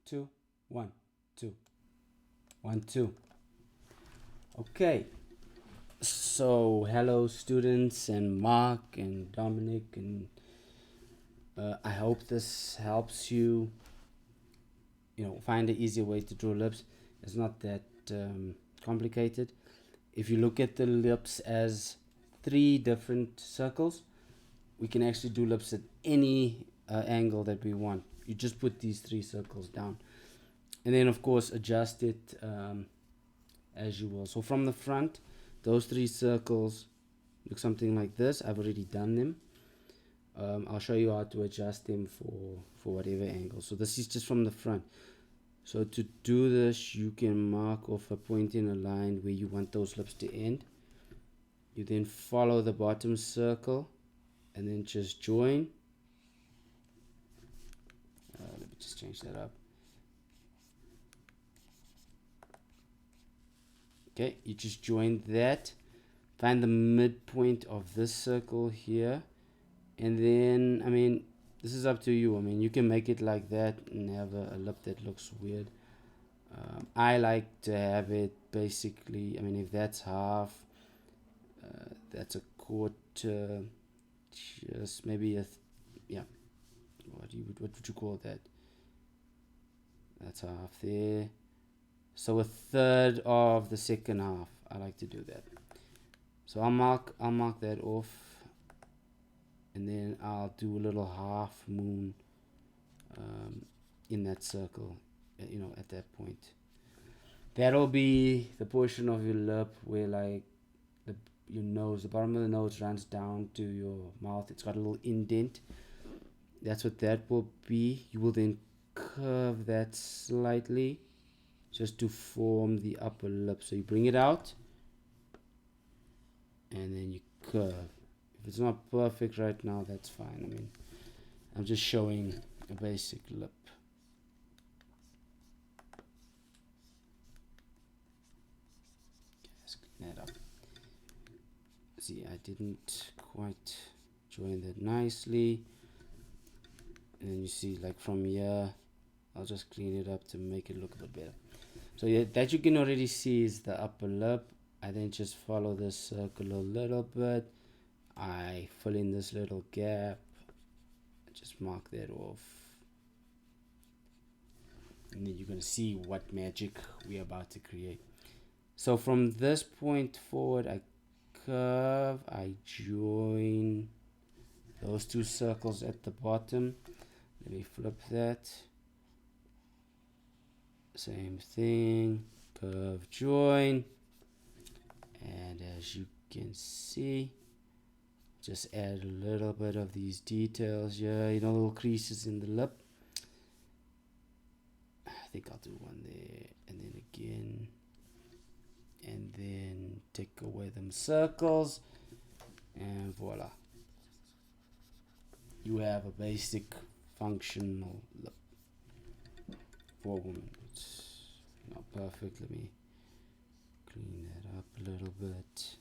two, 1, 2, 1, 2. Okay, so hello students and Mark and Dominic, and I hope this helps you, find an easier way to draw lips. It's not that complicated. If you look at the lips as three different circles, we can actually do lips at any angle that we want. You just put these three circles down, and then of course adjust it as you will. So from the front, those three circles look something like this. I've already done them. I'll show you how to adjust them for whatever angle. So this is just from the front. So to do this, you can mark off a point in a line where you want those lips to end. You then follow the bottom circle and then just join. Let me just change that up. Okay, you just join that. Find the midpoint of this circle here. And then, this is up to you. You can make it like that and have a lip that looks weird. I like to have it basically, if that's half, that's a quarter, just maybe what would you call that? That's half there. So a third of the second half. I like to do that. So I'll mark that off, and then I'll do a little half moon in that circle, at that point. That'll be the portion of your lip where your nose, the bottom of the nose runs down to your mouth. It's got a little indent. That's what that will be. You will then curve that slightly just to form the upper lip. So you bring it out and then you curve. If it's not perfect right now, that's fine. I'm just showing a basic lip. Let's clean that up. See, I didn't quite join that nicely. And then you see, like from here, I'll just clean it up to make it look a bit better. So yeah, that you can already see is the upper lip. I then just follow this circle a little bit. I fill in this little gap. Just mark that off. And then you're going to see what magic we're about to create. So from this point forward, I curve, I join those two circles at the bottom. Let me flip that. Same thing, curve, join, and as you can see, just add a little bit of these details here, little creases in the lip. I think I'll do one there, and then again, and then take away them circles, and voila, you have a basic functional lip for a woman. It's not perfect. Let me clean that up a little bit.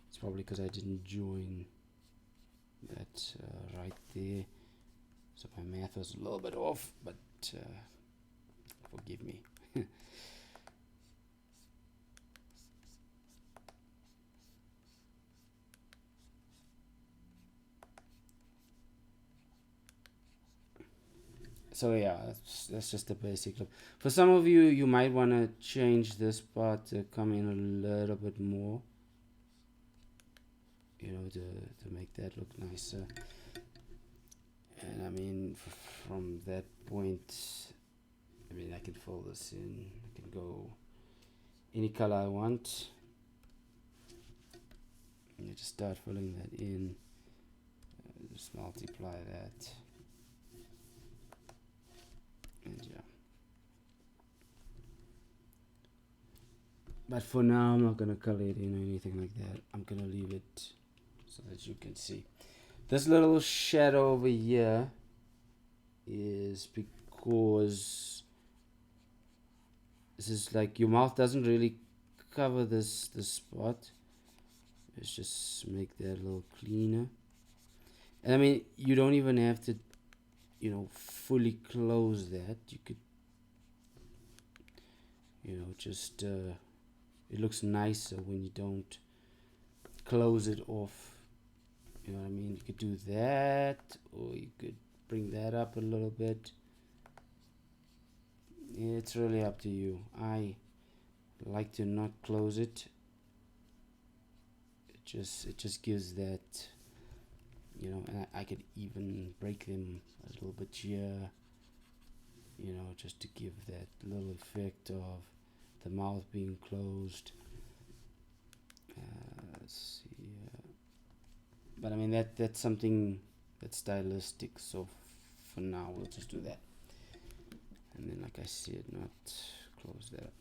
It's probably because I didn't join that right there, so my math was a little bit off, but forgive me. So yeah, that's just the basic look. For some of you, you might want to change this part to come in a little bit more, to make that look nicer. And from that point, I can fill this in. I can go any color I want. And you just start filling that in. Just multiply that. And yeah. But for now, I'm not gonna color it in or anything like that. I'm gonna leave it so that you can see. This little shadow over here is because this is like your mouth doesn't really cover this spot. Let's just make that a little cleaner. And you don't even have to fully close that. You could you know, just it looks nicer when you don't close it off. You know what I mean? You could do that, or you could bring that up a little bit. It's really up to you. I like to not close it. It just gives that, you know, and I could even break them a little bit here, you know, just to give that little effect of the mouth being closed. Let's see, but I mean that's something that's stylistic. So for now, we'll just do that, and then, like I said, not close that up.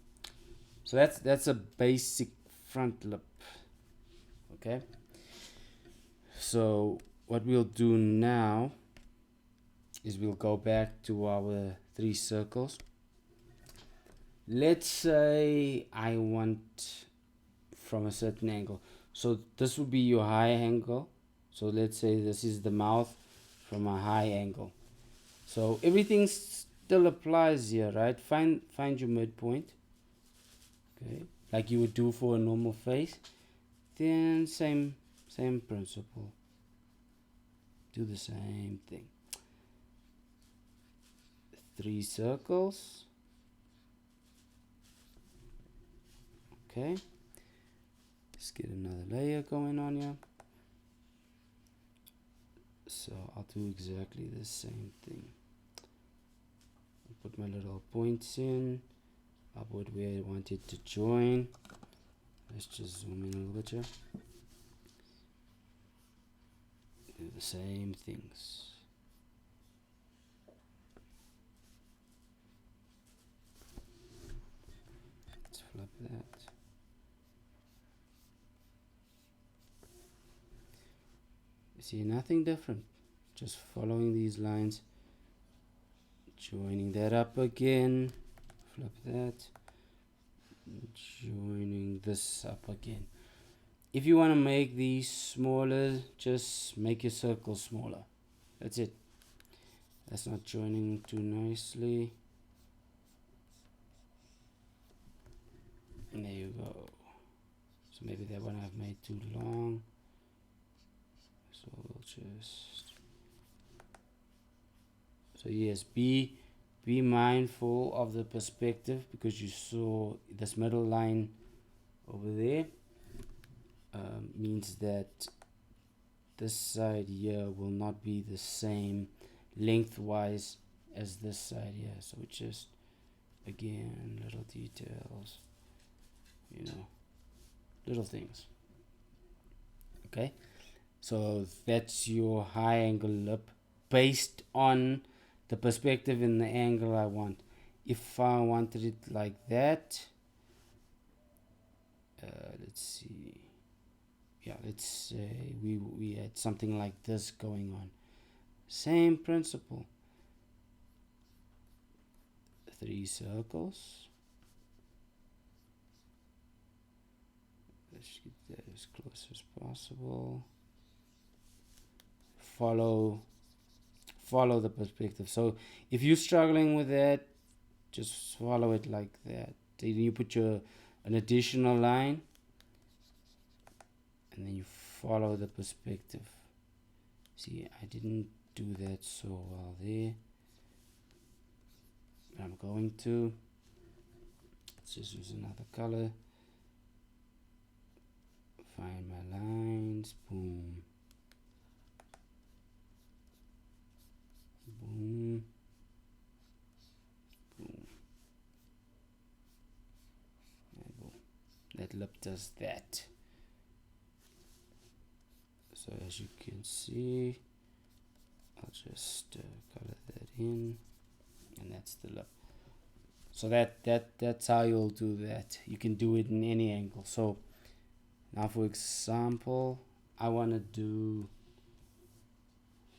So that's a basic front lip. Okay. So what we'll do now is we'll go back to our 3 circles. Let's say I want from a certain angle. So this would be your high angle. So let's say this is the mouth from a high angle. So everything still applies here, right? Find your midpoint. Okay, like you would do for a normal face. Then same principle. Do the same thing. 3 circles. Okay. Let's get another layer going on here. So I'll do exactly the same thing. I'll put my little points in. I'll put where I want it to join. Let's just zoom in a little bit here. Do the same things. Let's flip that. See, nothing different. Just following these lines. Joining that up again. Flip that. Joining this up again. If you want to make these smaller, just make your circle smaller. That's it. That's not joining too nicely. And there you go. So maybe that one I've made too long. So we'll just. So yes, be mindful of the perspective, because you saw this middle line over there. Means that this side here will not be the same lengthwise as this side here. So just, again, little details, you know, little things. Okay, so that's your high angle lip based on the perspective and the angle I want. If I wanted it like that, let's see. Yeah, let's say we had something like this going on. Same principle. 3 circles. Let's get that as close as possible. Follow the perspective. So if you're struggling with that, just follow it like that. Then you put an additional line, and then you follow the perspective. See, I didn't do that so well there, but I'm going to. Let's just use another color. Find my lines. Boom. Boom. Boom. And boom. That lip does that. So as you can see, I'll just color that in, and that's the lip. So that's how you'll do that. You can do it in any angle. So now, for example, I want to do.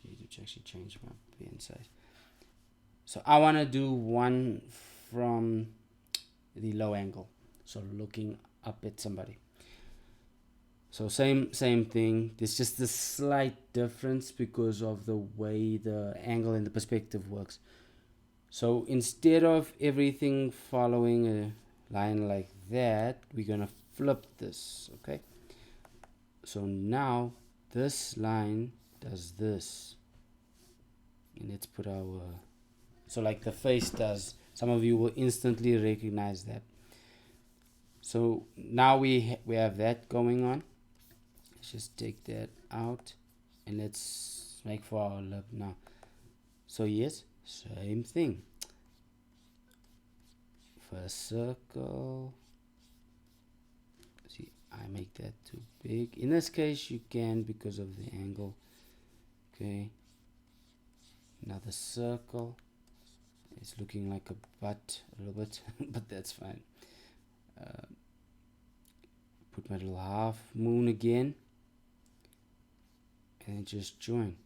I need to actually change my pen size. So I want to do one from the low angle, so looking up at somebody. So same thing. There's just a slight difference because of the way the angle and the perspective works. So instead of everything following a line like that, we're gonna flip this. Okay, so now this line does this, and let's put our, so like the face does. Some of you will instantly recognize that. So now we have that going on. Let's just take that out and let's make for our lip now. So yes, same thing. First circle. See, I make that too big. In this case you can, because of the angle. Okay, another circle. It's looking like a butt a little bit, but that's fine. Put my little half moon again and just join.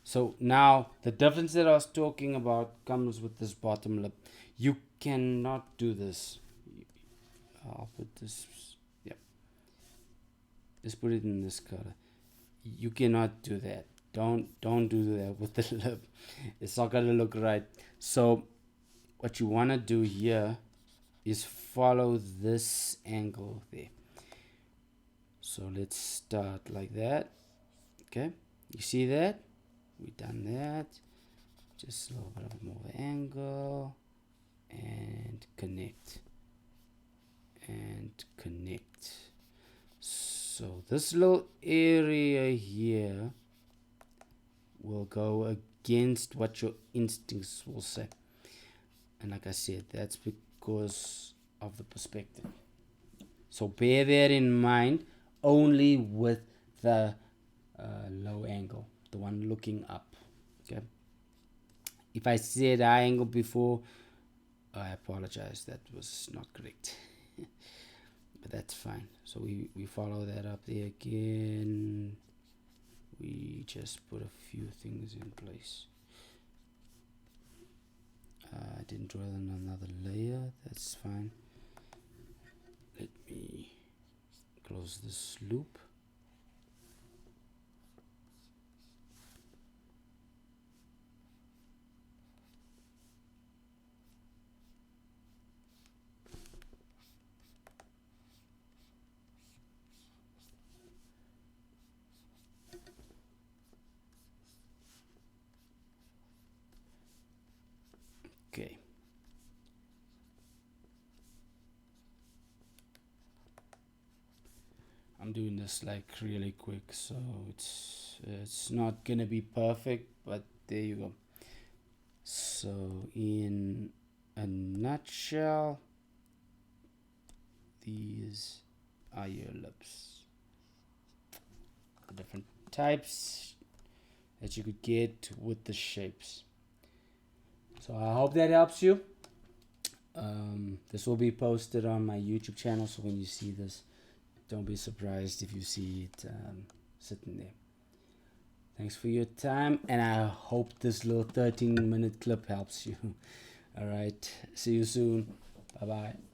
So now the difference that I was talking about comes with this bottom lip. You cannot do this. I'll put this, yep. Just put it in this color. You cannot do that. Don't do that with the lip. It's not gonna look right. So what you wanna do here is follow this angle there. So let's start like that. Okay, you see that? We've done that. Just a little bit of more angle and connect and connect. So this little area here will go against what your instincts will say, and like I said, that's because of the perspective. So bear that in mind, only with the low angle, the one looking up. Okay, if I said high angle before, I apologize, that was not correct. But that's fine. So we follow that up there again. We just put a few things in place. I didn't draw in another layer, that's fine. Let me close this loop. Okay. I'm doing this like really quick, so it's not gonna be perfect, but there you go. So in a nutshell, these are your lips. The different types that you could get with the shapes. So I hope that helps you. This will be posted on my YouTube channel, so when you see this, don't be surprised if you see it sitting there. Thanks for your time, and I hope this little 13-minute clip helps you. All right, see you soon. Bye bye.